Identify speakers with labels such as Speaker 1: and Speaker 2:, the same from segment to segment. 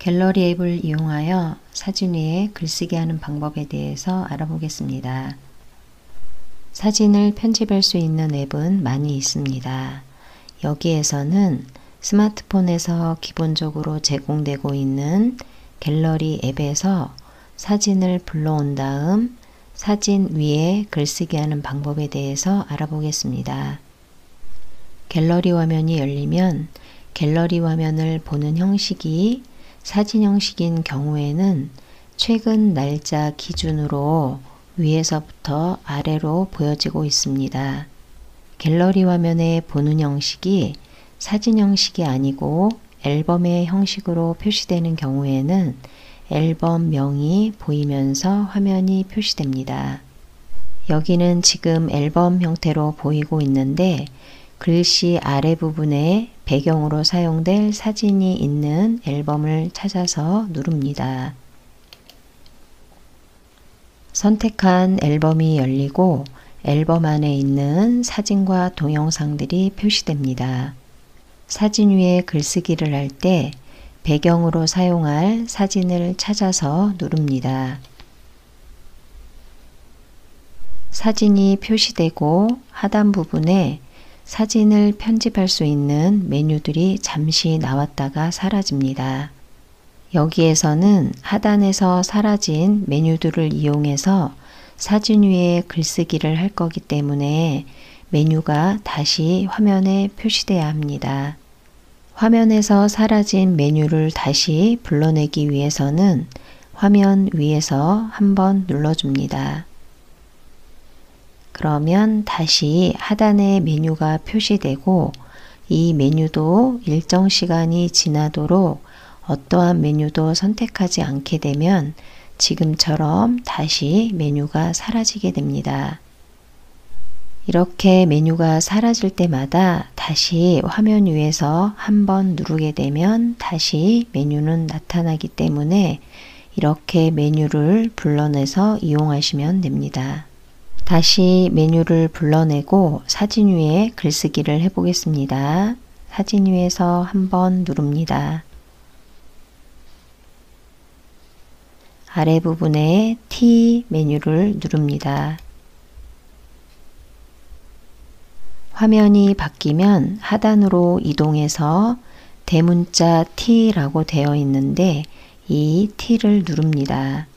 Speaker 1: 갤러리 앱을 이용하여 사진 위에 글쓰기 하는 방법에 대해서 알아보겠습니다. 사진을 편집할 수 있는 앱은 많이 있습니다. 여기에서는 스마트폰에서 기본적으로 제공되고 있는 갤러리 앱에서 사진을 불러온 다음 사진 위에 글쓰기 하는 방법에 대해서 알아보겠습니다. 갤러리 화면이 열리면 갤러리 화면을 보는 형식이 사진 형식인 경우에는 최근 날짜 기준으로 위에서부터 아래로 보여지고 있습니다. 갤러리 화면에 보는 형식이 사진 형식이 아니고 앨범의 형식으로 표시되는 경우에는 앨범명이 보이면서 화면이 표시됩니다. 여기는 지금 앨범 형태로 보이고 있는데 글씨 아래 부분에 배경으로 사용될 사진이 있는 앨범을 찾아서 누릅니다. 선택한 앨범이 열리고 앨범 안에 있는 사진과 동영상들이 표시됩니다. 사진 위에 글쓰기를 할 때 배경으로 사용할 사진을 찾아서 누릅니다. 사진이 표시되고 하단 부분에 사진을 편집할 수 있는 메뉴들이 잠시 나왔다가 사라집니다. 여기에서는 하단에서 사라진 메뉴들을 이용해서 사진 위에 글쓰기를 할 거기 때문에 메뉴가 다시 화면에 표시돼야 합니다. 화면에서 사라진 메뉴를 다시 불러내기 위해서는 화면 위에서 한번 눌러줍니다. 그러면 다시 하단에 메뉴가 표시되고 이 메뉴도 일정 시간이 지나도록 어떠한 메뉴도 선택하지 않게 되면 지금처럼 다시 메뉴가 사라지게 됩니다. 이렇게 메뉴가 사라질 때마다 다시 화면 위에서 한번 누르게 되면 다시 메뉴는 나타나기 때문에 이렇게 메뉴를 불러내서 이용하시면 됩니다. 다시 메뉴를 불러내고 사진 위에 글쓰기를 해보겠습니다. 사진 위에서 한번 누릅니다. 아래 부분에 T 메뉴를 누릅니다. 화면이 바뀌면 하단으로 이동해서 대문자 T라고 되어 있는데 이 T를 누릅니다.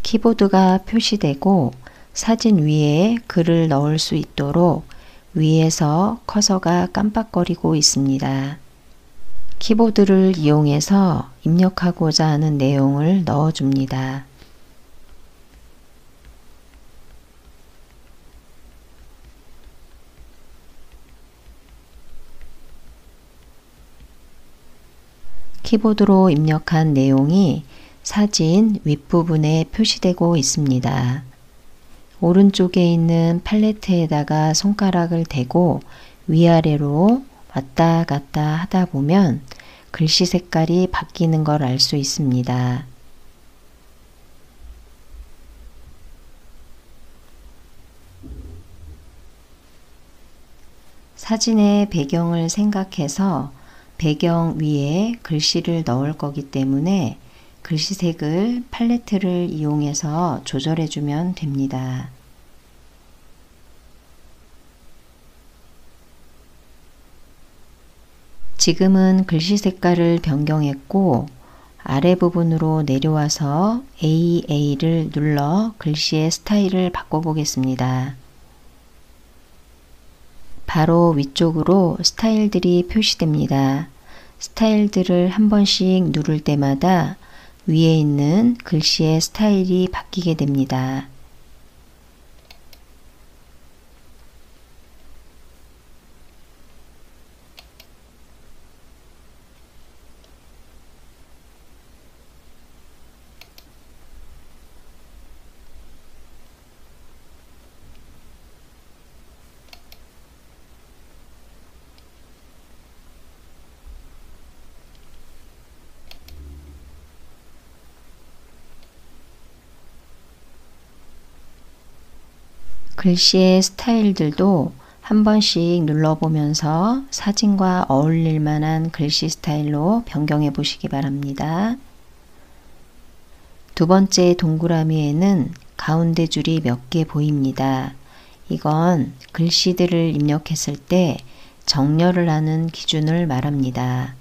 Speaker 1: 키보드가 표시되고 사진 위에 글을 넣을 수 있도록 위에서 커서가 깜빡거리고 있습니다. 키보드를 이용해서 입력하고자 하는 내용을 넣어줍니다. 키보드로 입력한 내용이 사진 윗부분에 표시되고 있습니다. 오른쪽에 있는 팔레트에다가 손가락을 대고 위아래로 왔다 갔다 하다 보면 글씨 색깔이 바뀌는 걸 알 수 있습니다. 사진의 배경을 생각해서 배경 위에 글씨를 넣을 거기 때문에 글씨색을 팔레트를 이용해서 조절해 주면 됩니다. 지금은 글씨 색깔을 변경했고 아래 부분으로 내려와서 AA를 눌러 글씨의 스타일을 바꿔보겠습니다. 바로 위쪽으로 스타일들이 표시됩니다. 스타일들을 한 번씩 누를 때마다 위에 있는 글씨의 스타일이 바뀌게 됩니다. 글씨의 스타일들도 한 번씩 눌러보면서 사진과 어울릴 만한 글씨 스타일로 변경해 보시기 바랍니다. 두 번째 동그라미에는 가운데 줄이 몇 개 보입니다. 이건 글씨들을 입력했을 때 정렬을 하는 기준을 말합니다.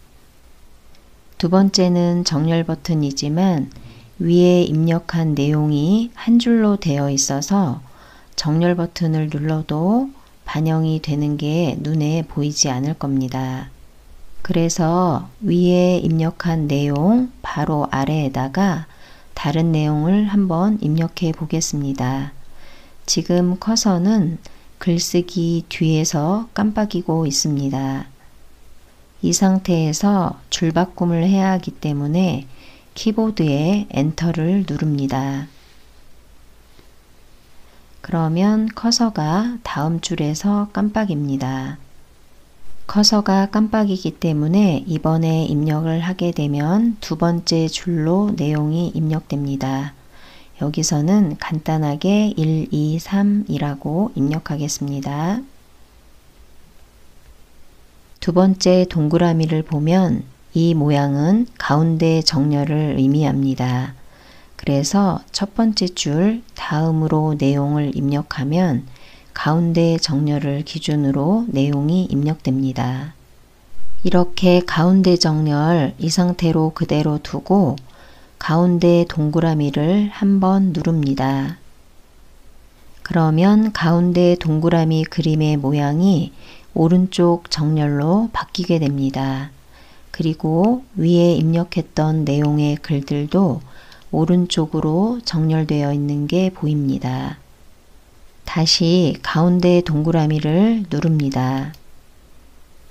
Speaker 1: 두 번째는 정렬 버튼이지만 위에 입력한 내용이 한 줄로 되어 있어서 정렬 버튼을 눌러도 반영이 되는 게 눈에 보이지 않을 겁니다. 그래서 위에 입력한 내용 바로 아래에다가 다른 내용을 한번 입력해 보겠습니다. 지금 커서는 글쓰기 뒤에서 깜빡이고 있습니다. 이 상태에서 줄바꿈을 해야 하기 때문에 키보드에 엔터를 누릅니다. 그러면 커서가 다음 줄에서 깜빡입니다. 커서가 깜빡이기 때문에 이번에 입력을 하게 되면 두 번째 줄로 내용이 입력됩니다. 여기서는 간단하게 1, 2, 3이라고 입력하겠습니다. 두 번째 동그라미를 보면 이 모양은 가운데 정렬을 의미합니다. 그래서 첫 번째 줄 다음으로 내용을 입력하면 가운데 정렬을 기준으로 내용이 입력됩니다. 이렇게 가운데 정렬 이 상태로 그대로 두고 가운데 동그라미를 한번 누릅니다. 그러면 가운데 동그라미 그림의 모양이 오른쪽 정렬로 바뀌게 됩니다. 그리고 위에 입력했던 내용의 글들도 오른쪽으로 정렬되어 있는 게 보입니다. 다시 가운데 동그라미를 누릅니다.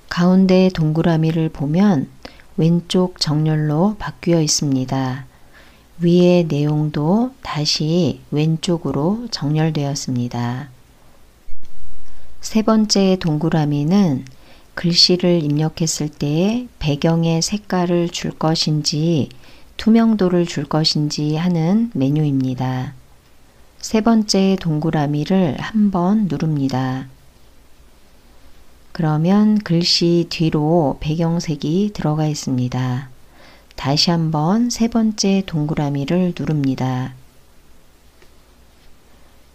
Speaker 1: 가운데 동그라미를 보면 왼쪽 정렬로 바뀌어 있습니다. 위의 내용도 다시 왼쪽으로 정렬되었습니다. 세 번째 동그라미는 글씨를 입력했을 때 배경의 색깔을 줄 것인지 투명도를 줄 것인지 하는 메뉴입니다. 세 번째 동그라미를 한번 누릅니다. 그러면 글씨 뒤로 배경색이 들어가 있습니다. 다시 한번 세 번째 동그라미를 누릅니다.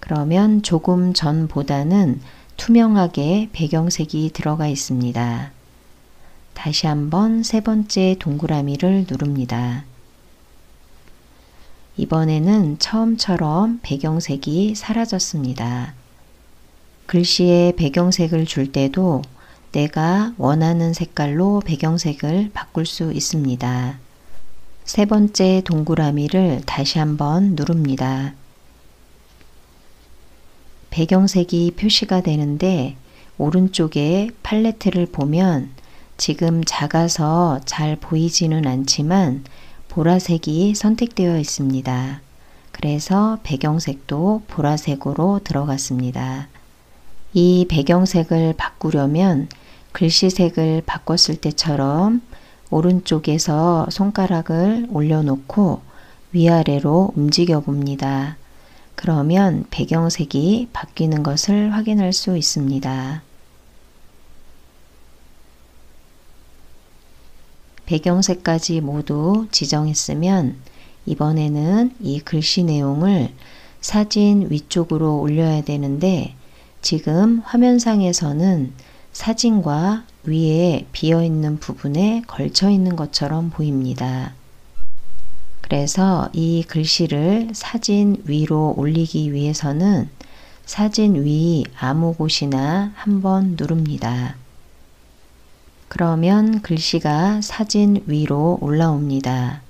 Speaker 1: 그러면 조금 전보다는 투명하게 배경색이 들어가 있습니다. 다시 한번 세 번째 동그라미를 누릅니다. 이번에는 처음처럼 배경색이 사라졌습니다. 글씨에 배경색을 줄 때도 내가 원하는 색깔로 배경색을 바꿀 수 있습니다. 세 번째 동그라미를 다시 한번 누릅니다. 배경색이 표시가 되는데 오른쪽에 팔레트를 보면 지금 작아서 잘 보이지는 않지만 보라색이 선택되어 있습니다. 그래서 배경색도 보라색으로 들어갔습니다. 이 배경색을 바꾸려면 글씨색을 바꿨을 때처럼 오른쪽에서 손가락을 올려놓고 위아래로 움직여 봅니다. 그러면 배경색이 바뀌는 것을 확인할 수 있습니다. 배경색까지 모두 지정했으면 이번에는 이 글씨 내용을 사진 위쪽으로 올려야 되는데 지금 화면상에서는 사진과 위에 비어있는 부분에 걸쳐 있는 것처럼 보입니다. 그래서 이 글씨를 사진 위로 올리기 위해서는 사진 위 아무 곳이나 한번 누릅니다. 그러면 글씨가 사진 위로 올라옵니다.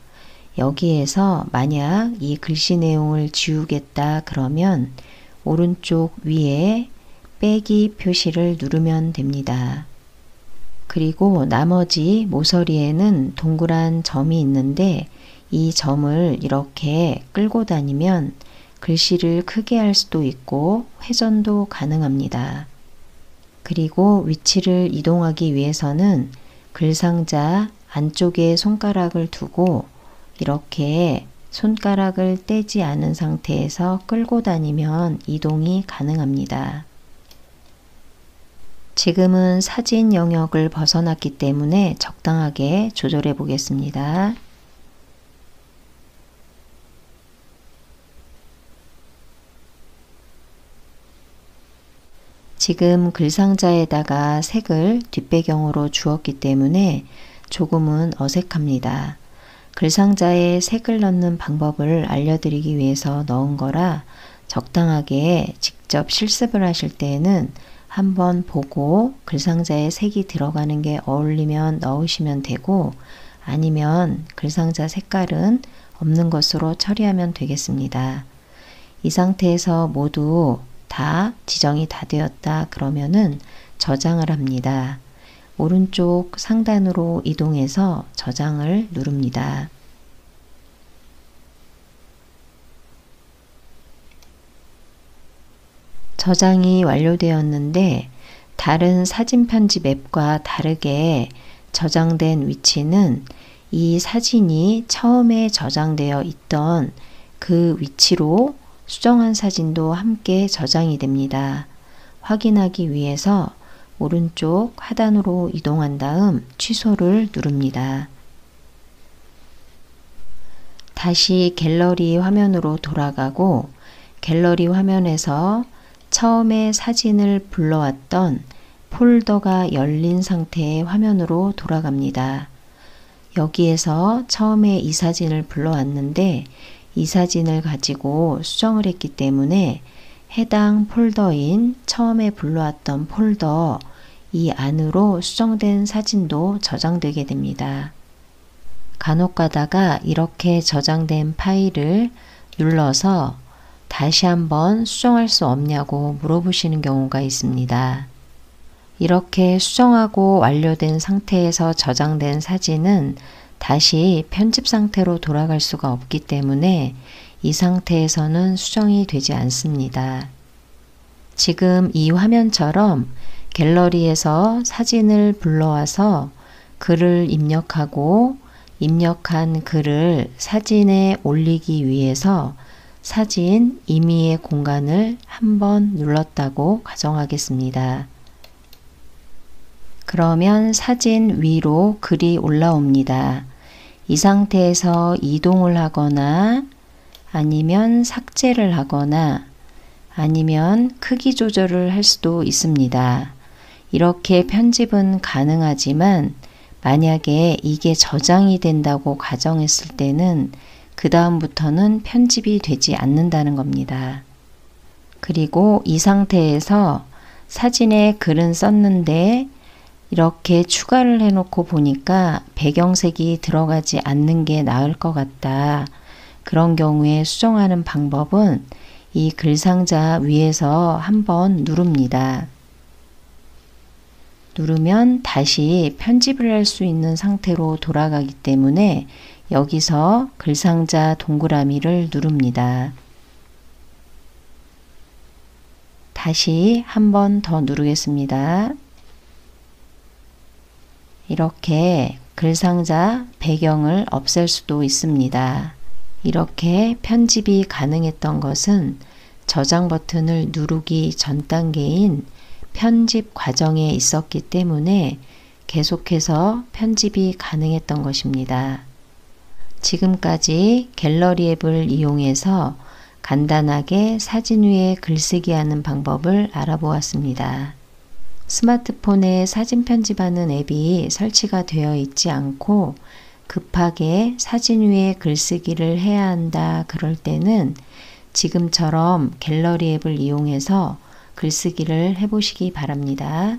Speaker 1: 여기에서 만약 이 글씨 내용을 지우겠다 그러면 오른쪽 위에 빼기 표시를 누르면 됩니다. 그리고 나머지 모서리에는 동그란 점이 있는데 이 점을 이렇게 끌고 다니면 글씨를 크게 할 수도 있고 회전도 가능합니다. 그리고 위치를 이동하기 위해서는 글상자 안쪽에 손가락을 두고 이렇게 손가락을 떼지 않은 상태에서 끌고 다니면 이동이 가능합니다. 지금은 사진 영역을 벗어났기 때문에 적당하게 조절해 보겠습니다. 지금 글상자에다가 색을 뒷배경으로 주었기 때문에 조금은 어색합니다. 글상자에 색을 넣는 방법을 알려드리기 위해서 넣은 거라 적당하게 직접 실습을 하실 때에는 한번 보고 글상자에 색이 들어가는 게 어울리면 넣으시면 되고, 아니면 글상자 색깔은 없는 것으로 처리하면 되겠습니다. 이 상태에서 모두 다 지정이 다 되었다 그러면은 저장을 합니다. 오른쪽 상단으로 이동해서 저장을 누릅니다. 저장이 완료되었는데 다른 사진 편집 앱과 다르게 저장된 위치는 이 사진이 처음에 저장되어 있던 그 위치로 수정한 사진도 함께 저장이 됩니다. 확인하기 위해서 오른쪽 하단으로 이동한 다음 취소를 누릅니다. 다시 갤러리 화면으로 돌아가고 갤러리 화면에서 처음에 사진을 불러왔던 폴더가 열린 상태의 화면으로 돌아갑니다. 여기에서 처음에 이 사진을 불러왔는데 이 사진을 가지고 수정을 했기 때문에 해당 폴더인 처음에 불러왔던 폴더 이 안으로 수정된 사진도 저장되게 됩니다. 간혹 가다가 이렇게 저장된 파일을 눌러서 다시 한번 수정할 수 없냐고 물어보시는 경우가 있습니다. 이렇게 수정하고 완료된 상태에서 저장된 사진은 다시 편집 상태로 돌아갈 수가 없기 때문에 이 상태에서는 수정이 되지 않습니다. 지금 이 화면처럼 갤러리에서 사진을 불러와서 글을 입력하고 입력한 글을 사진에 올리기 위해서 사진 임의의 공간을 한번 눌렀다고 가정하겠습니다. 그러면 사진 위로 글이 올라옵니다. 이 상태에서 이동을 하거나 아니면 삭제를 하거나 아니면 크기 조절을 할 수도 있습니다. 이렇게 편집은 가능하지만 만약에 이게 저장이 된다고 가정했을 때는 그 다음부터는 편집이 되지 않는다는 겁니다. 그리고 이 상태에서 사진에 글은 썼는데 이렇게 추가를 해놓고 보니까 배경색이 들어가지 않는 게 나을 것 같다. 그런 경우에 수정하는 방법은 이 글상자 위에서 한번 누릅니다. 누르면 다시 편집을 할 수 있는 상태로 돌아가기 때문에 여기서 글상자 동그라미를 누릅니다. 다시 한 번 더 누르겠습니다. 이렇게 글상자 배경을 없앨 수도 있습니다. 이렇게 편집이 가능했던 것은 저장 버튼을 누르기 전 단계인 편집 과정에 있었기 때문에 계속해서 편집이 가능했던 것입니다. 지금까지 갤러리 앱을 이용해서 간단하게 사진 위에 글쓰기 하는 방법을 알아보았습니다. 스마트폰에 사진 편집하는 앱이 설치가 되어 있지 않고 급하게 사진 위에 글쓰기를 해야 한다 그럴 때는 지금처럼 갤러리 앱을 이용해서 글쓰기를 해보시기 바랍니다.